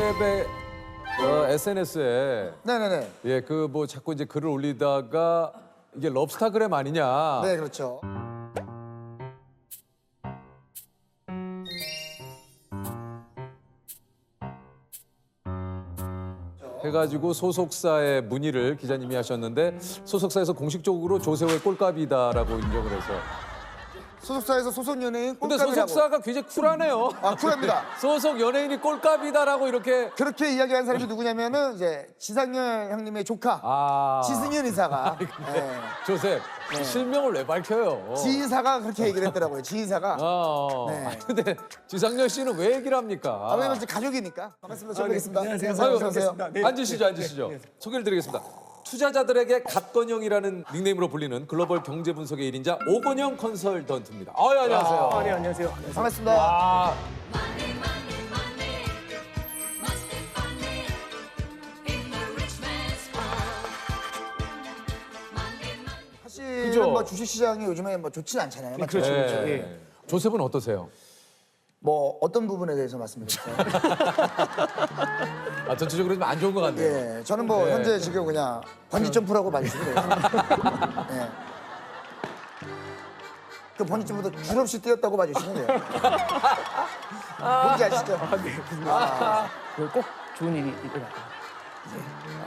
조셉의 SNS에 네네네. 예, 그 뭐 자꾸 이제 글을 올리다가 이게 럽스타그램 아니냐 네, 그렇죠. 해가지고 소속사에 문의를 기자님이 하셨는데 소속사에서 공식적으로 조세호의 꼴값이다라고 인정을 해서. 소속사에서 소속 연예인 근데 꼴값이라고. 소속사가 굉장히 쿨하네요. 아, 쿨합니다. 소속 연예인이 꼴값이다라고 이렇게. 그렇게 이야기한 사람이 누구냐면은 이제 지상렬 형님의 조카 아. 지승현 이사가 조셉 실명을 왜 밝혀요? 지이사가 그렇게 얘기를 했더라고요. 지이사가. 네. 네. 근데 지상렬 씨는 왜 얘기를 합니까? 왜냐면 이제 가족이니까. 반갑습니다. 처음 뵙겠습니다. 안녕하세요. 아유, 반갑습니다. 어서오세요. 네. 앉으시죠, 앉으시죠. 소개를 드리겠습니다. 투자자들에게 갓건영이라는 닉네임으로 불리는 글로벌 경제 분석의 1인자 오건영 컨설턴트입니다. 아유, 안녕하세요. 네, 안녕하세요. 반갑습니다. 아, 사실 그죠? 뭐 주식시장이 요즘에 뭐 좋진 않잖아요. 맞죠? 그렇죠, 그렇죠. 예. 예. 조셉은 어떠세요? 뭐 어떤 부분에 대해서 말씀드릴까요? 아, 전체적으로 좀 안 좋은 것 같네요. 예, 저는 뭐 네. 현재 지금 그냥 번지 점프라고 봐주시면 돼요. 예. 그 번지 점프도 줄 없이 뛰었다고 봐주시면 돼요. 뭔지 아시죠? 그꼭 좋은 일이 일어났다.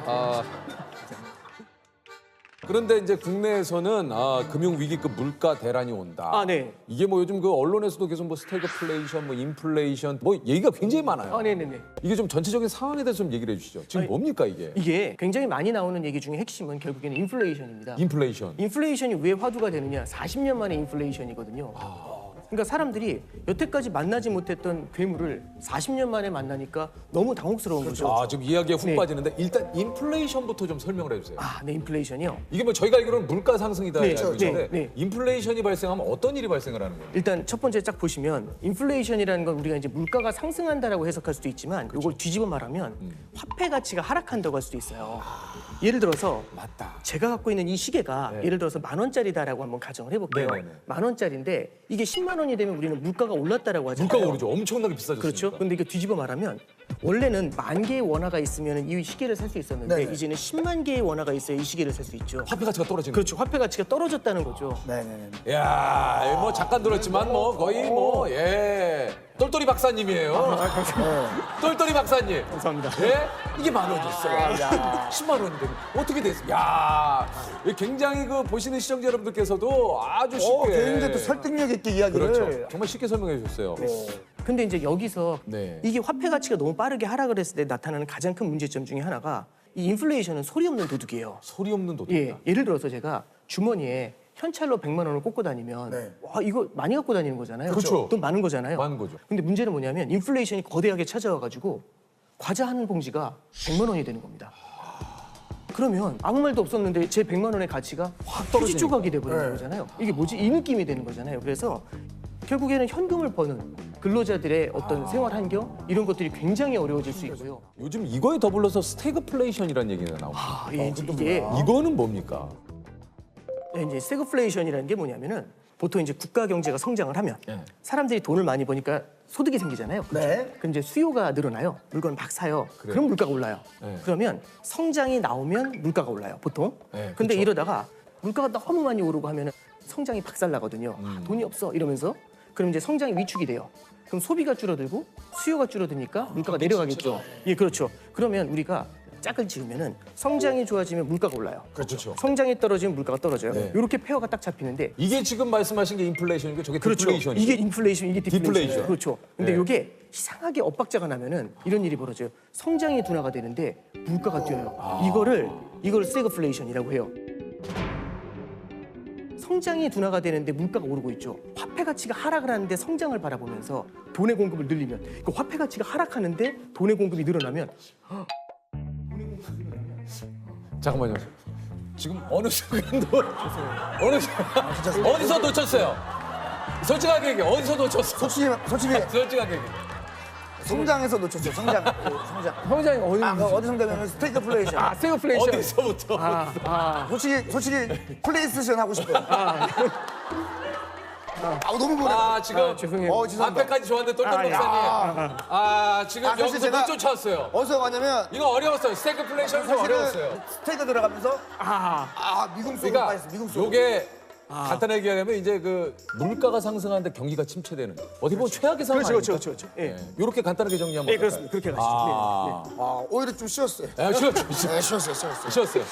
아, 그런데 이제 국내에서는 금융 위기급 물가 대란이 온다. 아, 네. 이게 뭐 요즘 그 언론에서도 계속 뭐 스태그플레이션, 뭐 인플레이션, 뭐 얘기가 굉장히 많아요. 아, 네네네. 이게 좀 전체적인 상황에 대해서 좀 얘기를 해주시죠. 지금 뭡니까 이게? 이게 굉장히 많이 나오는 얘기 중에 핵심은 결국에는 인플레이션입니다. 인플레이션. 인플레이션이 왜 화두가 되느냐? 40년 만에 인플레이션이거든요. 그러니까 사람들이 여태까지 만나지 못했던 괴물을 40년 만에 만나니까 너무 당혹스러운 거죠. 아, 지금 이야기에 훅 네. 빠지는데 일단 인플레이션부터 좀 설명을 해주세요. 아, 네, 인플레이션이요. 이게 뭐 저희가 알기로는 물가 상승이다 네, 알고 있는데 네. 인플레이션이 발생하면 어떤 일이 발생을 하는 거예요? 일단 첫 번째 쫙 보시면 인플레이션이라는 건 우리가 이제 물가가 상승한다라고 해석할 수도 있지만 이걸 뒤집어 말하면 화폐 가치가 하락한다고 할 수도 있어요. 예를 들어서 맞다. 제가 갖고 있는 이 시계가 네. 예를 들어서 10,000원짜리다라고 한번 가정을 해볼게요. 네네네. 10,000원짜리인데 이게 10만 원이 되면 우리는 물가가 올랐다라고 하잖아요. 물가가 오르죠. 엄청나게 비싸졌으니까. 그렇죠. 근데 이게 뒤집어 말하면 원래는 10,000개의 원화가 있으면 이 시계를 살 수 있었는데 네네. 이제는 10만 개의 원화가 있어야 이 시계를 살 수 있죠. 화폐 가치가 떨어지는 그렇죠. 화폐 가치가 떨어졌다는 거죠. 네네네. 거예요. 야, 뭐 잠깐 들었지만 뭐 거의 뭐 예. 똘똘이 박사님이에요. 똘똘이 박사님. 감사합니다. 예? 이게 10,000원이었어요. 10만 원이 되면 어떻게 됐어? 야, 굉장히 그 보시는 시청자 여러분들께서도 아주 쉽게 굉장히 또 설득력 있게 이야기를. 그렇죠. 정말 쉽게 설명해 주셨어요. 근데 이제 여기서 네. 이게 화폐 가치가 너무 빠르게 하락을 했을 때 나타나는 가장 큰 문제점 중에 하나가 이 인플레이션은 소리 없는 도둑이에요. 소리 없는 도둑. 예, 예를 들어서 제가 주머니에 현찰로 100만 원을 꽂고 다니면 네. 와 이거 많이 갖고 다니는 거잖아요. 그렇죠. 돈 많은 거잖아요. 많은 거죠. 근데 문제는 뭐냐면 인플레이션이 거대하게 찾아와가지고 과자 한 봉지가 100만 원이 되는 겁니다. 그러면 아무 말도 없었는데 제 100만 원의 가치가 확 떨어지 조각이 돼버리는 네. 거잖아요. 이게 뭐지? 이 느낌이 되는 거잖아요. 그래서 결국에는 현금을 버는 근로자들의 어떤 생활 환경 이런 것들이 굉장히 어려워질 수 있고요. 요즘 이거에 더불어서 스태그플레이션이라는 얘기가 나옵니다. 아, 예, 이게 이거는 뭡니까? 이제 스태그플레이션이라는 게 뭐냐면은 보통 이제 국가 경제가 성장을 하면 네. 사람들이 돈을 많이 버니까 소득이 생기잖아요. 네. 그럼 이제 수요가 늘어나요. 물건을 막 사요. 그럼 물가가 올라요. 네. 그러면 성장이 나오면 물가가 올라요. 보통. 네, 근데 그렇죠. 이러다가 물가가 너무 많이 오르고 하면은 성장이 박살나거든요. 돈이 없어 이러면서 그럼 이제 성장이 위축이 돼요. 그럼 소비가 줄어들고 수요가 줄어드니까 물가가 내려가겠죠. 예, 그렇죠. 그러면 우리가 짝을 지으면은 성장이 좋아지면 물가가 올라요. 그렇죠. 성장이 떨어지면 물가가 떨어져요. 네. 이렇게 페어가 딱 잡히는데 이게 지금 말씀하신 게 인플레이션이고 저게 그렇죠. 디플레이션이죠. 이게 인플레이션, 이게 디플레이션. 디플레이션. 그렇죠. 근데 네. 이게 이상하게 엇박자가 나면은 이런 일이 벌어져요. 성장이 둔화가 되는데 물가가 뛰어요. 이걸 스태그플레이션이라고 해요. 성장이 둔화가 되는데 물가가 오르고 있죠. 화폐 가치가 하락을 하는데 성장을 바라보면서 돈의 공급을 늘리면 그 화폐 가치가 하락하는데 돈의 공급이 늘어나면 잠깐만요. 지금 어느 순간도 어디서 놓쳤어요? 솔직하게 얘기해. 어디서 놓쳤어? 솔직히 솔직하게 얘기해. 성장에서 놓쳤죠. 성장. 성장. 성장이 어디 어디 성장하면 스태그플레이션. 아, 스태그플레이션. 어디서부터? 솔직히 플레이스테이션 하고 싶어요. 너무 보내. 지금 죄송해요. 죄송합니다. 앞에까지 좋았는데 똘똘 아, 예. 목사님. 지금 사실 여기서 제가- 못 쫓아왔어요. 어디서 가냐면 이거 어려웠어요. 스태그플레이션이 좀 어려웠어요. 스테이크 들어가면서 미궁 속으로 그러니까 빠졌어. 미궁 속으로. 요게 간단하게 얘기하면 이제 그 물가가 상승하는데 경기가 침체되는 어떻게 보면 최악의 상황 그렇죠, 아닙니까? 그렇죠. 예. 이렇게 간단하게 정리하면 네, 어떨까요? 그렇습니다. 그렇게 가시죠. 네, 네. 오히려 좀 쉬었어요. 쉬었죠. 네, 쉬었어요. 쉬었어요.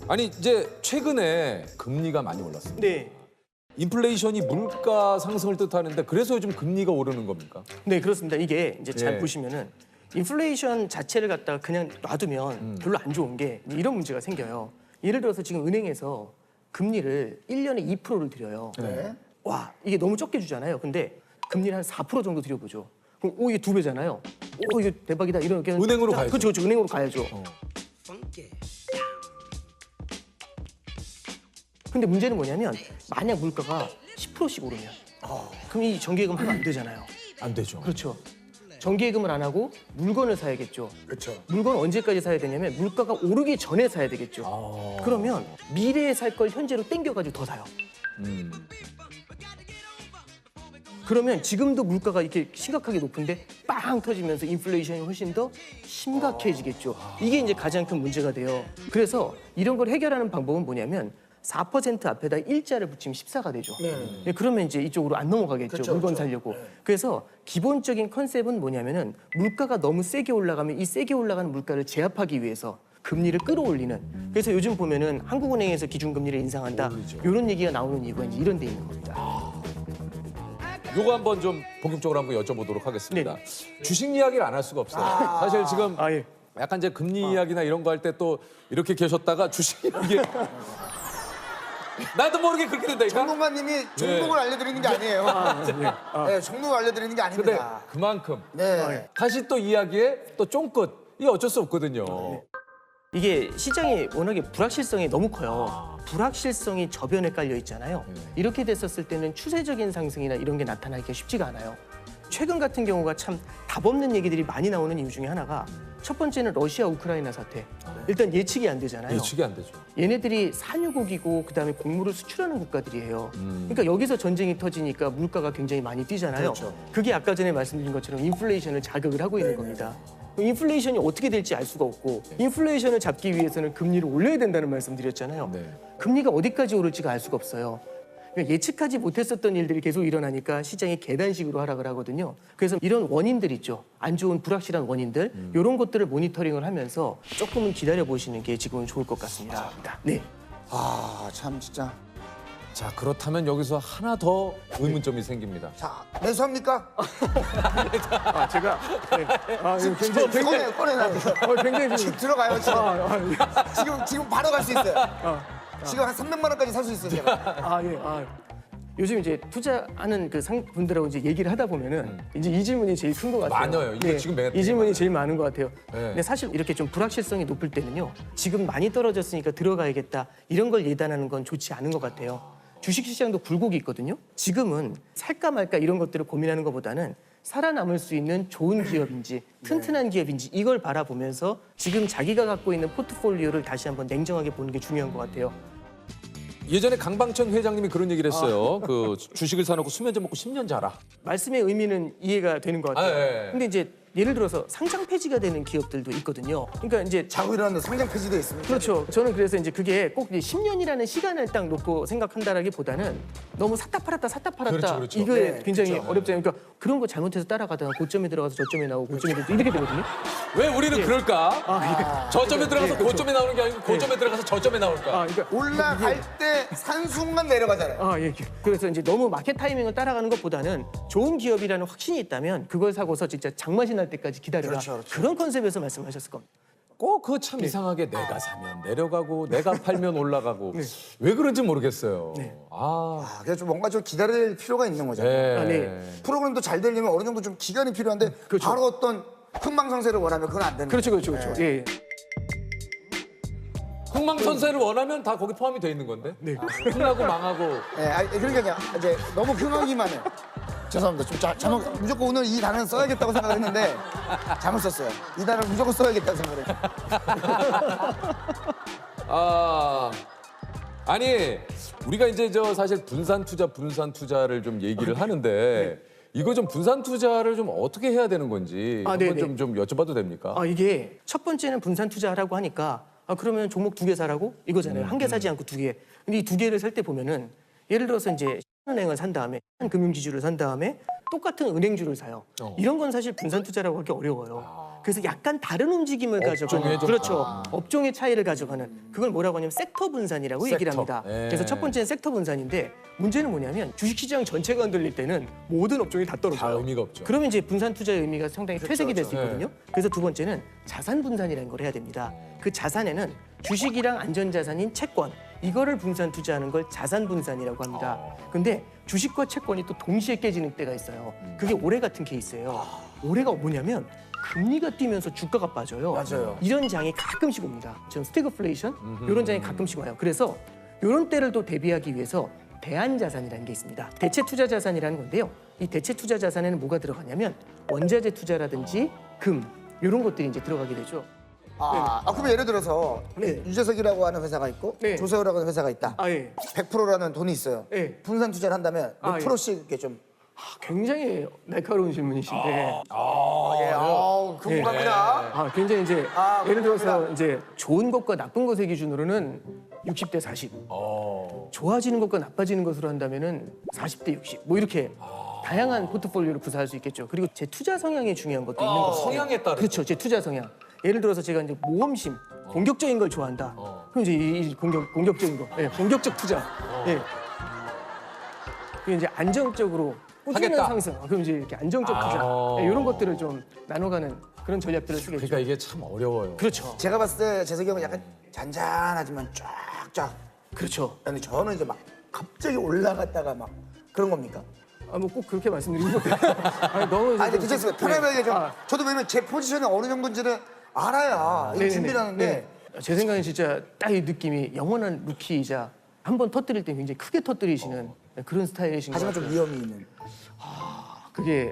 아니 이제 최근에 금리가 많이 올랐습니다. 네. 인플레이션이 물가 상승을 뜻하는데 그래서 요즘 금리가 오르는 겁니까? 네, 그렇습니다. 이게 이제 잘 예. 보시면은 인플레이션 자체를 갖다가 그냥 놔두면 별로 안 좋은 게 이런 문제가 생겨요. 예를 들어서 지금 은행에서 금리를 1년에 2%를 드려요. 네. 와, 이게 너무 적게 주잖아요. 근데 금리를 한 4% 정도 드려보죠. 그럼 이게 2배잖아요. 이게 대박이다. 이렇게 은행으로 가야죠. 그렇죠. 은행으로 가야죠. 근데 문제는 뭐냐면 만약 물가가 10%씩 오르면 그럼 이 정기예금 하면 안 되잖아요. 안 되죠. 그렇죠. 정기예금을 안 하고 물건을 사야겠죠. 그렇죠. 물건 언제까지 사야 되냐면 물가가 오르기 전에 사야 되겠죠. 그러면 미래에 살 걸 현재로 땡겨가지고 더 사요. 그러면 지금도 물가가 이렇게 심각하게 높은데 빵 터지면서 인플레이션이 훨씬 더 심각해지겠죠. 이게 이제 가장 큰 문제가 돼요. 그래서 이런 걸 해결하는 방법은 뭐냐면 4% 앞에다 일자를 붙이면 14가 되죠. 네, 그러면 이제 이쪽으로 안 넘어가겠죠. 그렇죠, 물건 그렇죠. 살려고. 그래서 기본적인 컨셉은 뭐냐면은 물가가 너무 세게 올라가면 이 세게 올라가는 물가를 제압하기 위해서 금리를 끌어올리는. 그래서 요즘 보면은 한국은행에서 기준금리를 인상한다. 이런 얘기가 나오는 이유가 이제 이런 데 있는 겁니다. 요거 한번 좀 본격적으로 한번 여쭤보도록 하겠습니다. 주식 이야기를 안 할 수가 없어요. 사실 지금 예. 약간 이제 금리 이야기나 이런 거 할 때 또 이렇게 계셨다가 주식 이게 나도 모르게 그렇게 된다니까. 전문가님이 종목을 알려드리는 게 아니에요. 네, 종목을 알려드리는 게 근데 아닙니다. 그만큼 네. 다시 또 이야기에 또 쫑긋 이게 어쩔 수 없거든요. 이게 시장이 워낙에 불확실성이 너무 커요. 불확실성이 저변에 깔려 있잖아요. 이렇게 됐었을 때는 추세적인 상승이나 이런 게 나타나기가 쉽지가 않아요. 최근 같은 경우가 참 답 없는 얘기들이 많이 나오는 이유 중에 하나가 첫 번째는 러시아 우크라이나 사태. 일단 예측이 안 되잖아요. 예측이 안 되죠. 얘네들이 산유국이고 그다음에 곡물을 수출하는 국가들이에요. 그러니까 여기서 전쟁이 터지니까 물가가 굉장히 많이 뛰잖아요. 그렇죠. 그게 아까 전에 말씀드린 것처럼 인플레이션을 자극을 하고 있는 겁니다. 인플레이션이 어떻게 될지 알 수가 없고 인플레이션을 잡기 위해서는 금리를 올려야 된다는 말씀드렸잖아요. 네. 금리가 어디까지 오를지가 알 수가 없어요. 그러니까 예측하지 못했었던 일들이 계속 일어나니까 시장이 계단식으로 하락을 하거든요. 그래서 이런 원인들 있죠. 안 좋은 불확실한 원인들 이런 것들을 모니터링을 하면서 조금은 기다려 보시는 게 지금은 좋을 것 같습니다. 네. 참 진짜. 자 그렇다면 여기서 하나 더 의문점이 생깁니다. 자, 매수합니까? 제가 굉장히 꺼내. 굉장히 지금 들어가요, 지금. 지금 바로 갈 수 있어요. 지금 한 300만 원까지 살 수 있어요, 제가. 요즘 이제 투자하는 그 분들하고 이제 얘기를 하다 보면은 이제 이 질문이 제일 큰 것 같아요. 많아요. 이게 지금 이 질문이 많아요. 제일 많은 것 같아요. 네. 근데 사실 이렇게 좀 불확실성이 높을 때는요. 지금 많이 떨어졌으니까 들어가야겠다. 이런 걸 예단하는 건 좋지 않은 것 같아요. 주식시장도 굴곡이 있거든요. 지금은 살까 말까 이런 것들을 고민하는 것보다는 살아남을 수 있는 좋은 기업인지 튼튼한 기업인지 이걸 바라보면서 지금 자기가 갖고 있는 포트폴리오를 다시 한번 냉정하게 보는 게 중요한 것 같아요. 예전에 강방천 회장님이 그런 얘기를 했어요. 그 주식을 사놓고 수면제 먹고 10년 자라. 말씀의 의미는 이해가 되는 것 같아요. 예. 근데 이제 예를 들어서 상장 폐지가 되는 기업들도 있거든요. 그러니까 이제 자고 일어났는데 상장 폐지돼 있습니다. 그렇죠. 저는 그래서 이제 그게 꼭 10년이라는 시간을 딱 놓고 생각한다라기보다는 너무 샀다 팔았다 그렇죠. 이거 네, 굉장히 그렇죠. 어렵잖아요. 그러니까 그런 거 잘못해서 따라가다가 고점에 들어가서 저점에 나오고 고점에 들어가서 이렇게 되거든요. 왜 우리는 그럴까? 저점에 들어가서 고점에 나오는 게 아니고 고점에 들어가서 저점에 나올까? 그러니까 올라갈 때 산 순간 내려가잖아요. 예. 그래서 이제 너무 마켓 타이밍을 따라가는 것보다는 좋은 기업이라는 확신이 있다면 그걸 사고서 진짜 장맛이 날 때까지 기다려라. 그렇죠. 그런 컨셉에서 말씀하셨을 겁니다. 꼭 그거 참 이상하게 내가 사면 내려가고 내가 팔면 올라가고 왜 그런지 모르겠어요. 그래서 좀 뭔가 좀 기다릴 필요가 있는 거잖아요. 네. 네. 프로그램도 잘 되려면 어느 정도 좀 기간이 필요한데 그렇죠. 바로 어떤 흥망성쇠를 원하면 그건 안 되는 그렇죠. 거예요. 예. 흥망선쇠를 원하면 다 거기 포함이 돼 있는 건데. 네. 흥하고 망하고. 그러니까 이제 너무 흥하기만 해. 죄송합니다. 좀 잘못 무조건 오늘 이 단어는 써야겠다고 생각했는데 잘못 썼어요. 이 단어를 무조건 써야겠다고 생각을 해요. 아니 우리가 이제 사실 분산 투자를 좀 얘기를 하는데 이거 좀 분산 투자를 좀 어떻게 해야 되는 건지 한번 네네. 좀 여쭤봐도 됩니까? 이게 첫 번째는 분산 투자하라고 하니까 그러면 종목 2개 사라고 이거잖아요. 한 개 사지 않고 2개. 근데 이 2개를 살 때 보면은 예를 들어서 이제 은행을 산 다음에 금융지주를 산 다음에 똑같은 은행주를 사요. 이런 건 사실 분산 투자라고 하기 어려워요. 그래서 약간 다른 움직임을 가져가는 좀 그렇죠. 업종의 차이를 가져가는 그걸 뭐라고 하냐면 섹터 분산이라고 얘기를 합니다. 예. 그래서 첫 번째는 섹터 분산인데 문제는 뭐냐면 주식시장 전체가 흔들릴 때는 모든 업종이 다 떨어져요. 다 의미가 없죠. 그러면 이제 분산 투자의 의미가 상당히 퇴색이 될 수 있거든요. 그래서 두 번째는 자산 분산이라는 걸 해야 됩니다. 그 자산에는 주식이랑 안전자산인 채권 이거를 분산 투자하는 걸 자산 분산이라고 합니다. 근데 주식과 채권이 또 동시에 깨지는 때가 있어요. 그게 올해 같은 케이스예요. 올해가 뭐냐면 금리가 뛰면서 주가가 빠져요. 맞아요. 이런 장이 가끔씩 옵니다. 지금 스태그플레이션 이런 장이 가끔씩 와요. 그래서 이런 때를 또 대비하기 위해서 대안자산이라는 게 있습니다. 대체 투자 자산이라는 건데요. 이 대체 투자 자산에는 뭐가 들어가냐면 원자재 투자라든지 금 이런 것들이 이제 들어가게 되죠. 그럼 예를 들어서 네. 유재석이라고 하는 회사가 있고 네. 조세호라고 하는 회사가 있다. 예. 100%라는 돈이 있어요. 네. 분산 투자를 한다면 몇 예. 프로씩 이렇게 좀 굉장히 날카로운 질문이신데 궁금합니다. 굉장히 이제 예를 들어서 그렇구나. 이제 좋은 것과 나쁜 것의 기준으로는 60대 40 좋아지는 것과 나빠지는 것으로 한다면은 40대 60 뭐 이렇게 다양한 포트폴리오를 구사할 수 있겠죠. 그리고 제 투자 성향이 중요한 것도 있는 거죠. 성향에 따라. 그렇죠. 제 투자 성향. 예를 들어서 제가 이제 모험심, 공격적인 걸 좋아한다. 그럼 이제 이 공격적인 거, 공격적 투자. 예. 그리고 이제 안정적으로 꾸준한 하겠다. 상승. 그럼 이제 이렇게 안정적 투자. 이런 것들을 좀 나눠가는 그런 전략들을 쓰겠죠. 그러니까 이게 참 어려워요. 그렇죠. 제가 봤을 때 재석이 형은 약간 잔잔하지만 쫙쫙. 그렇죠. 근데 저는 이제 막 갑자기 올라갔다가 막 그런 겁니까? 뭐 꼭 그렇게 말씀드리는 것도 너무 아니, 괜찮습니다. 편안하게 좀. 아. 저도 왜냐면 제 포지션이 어느 정도인지는 알아야 이거 네네네. 준비를 하는데. 네. 제 생각엔 진짜 딱 이 느낌이 영원한 루키이자 한 번 터뜨릴 때 굉장히 크게 터뜨리시는 그런 스타일이신 것 하지만 같아요. 좀 위험이 있는. 그게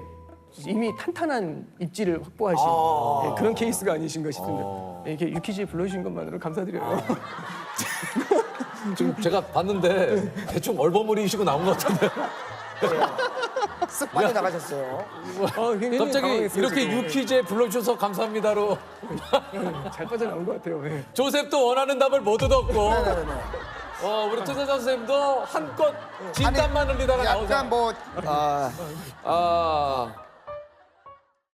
이미 탄탄한 입지를 확보하신 네, 그런 케이스가 아니신가 싶은데 네, 이렇게 유키즈에 불러주신 것만으로 감사드려요. 지금 제가 봤는데 대충 얼버무리시고 나온 것 같은데 쓱 빠져나가셨어요. 굉장히 갑자기 당황했어요, 이렇게 지금. 유퀴즈에 불러주셔서 감사합니다로 잘 빠져나온 것 같아요. 네. 조셉도 원하는 답을 못 얻었고 네네네. 우리 투자자 선생님도 한껏 진땀만 흘리다가 나오잖아. 약간 뭐 아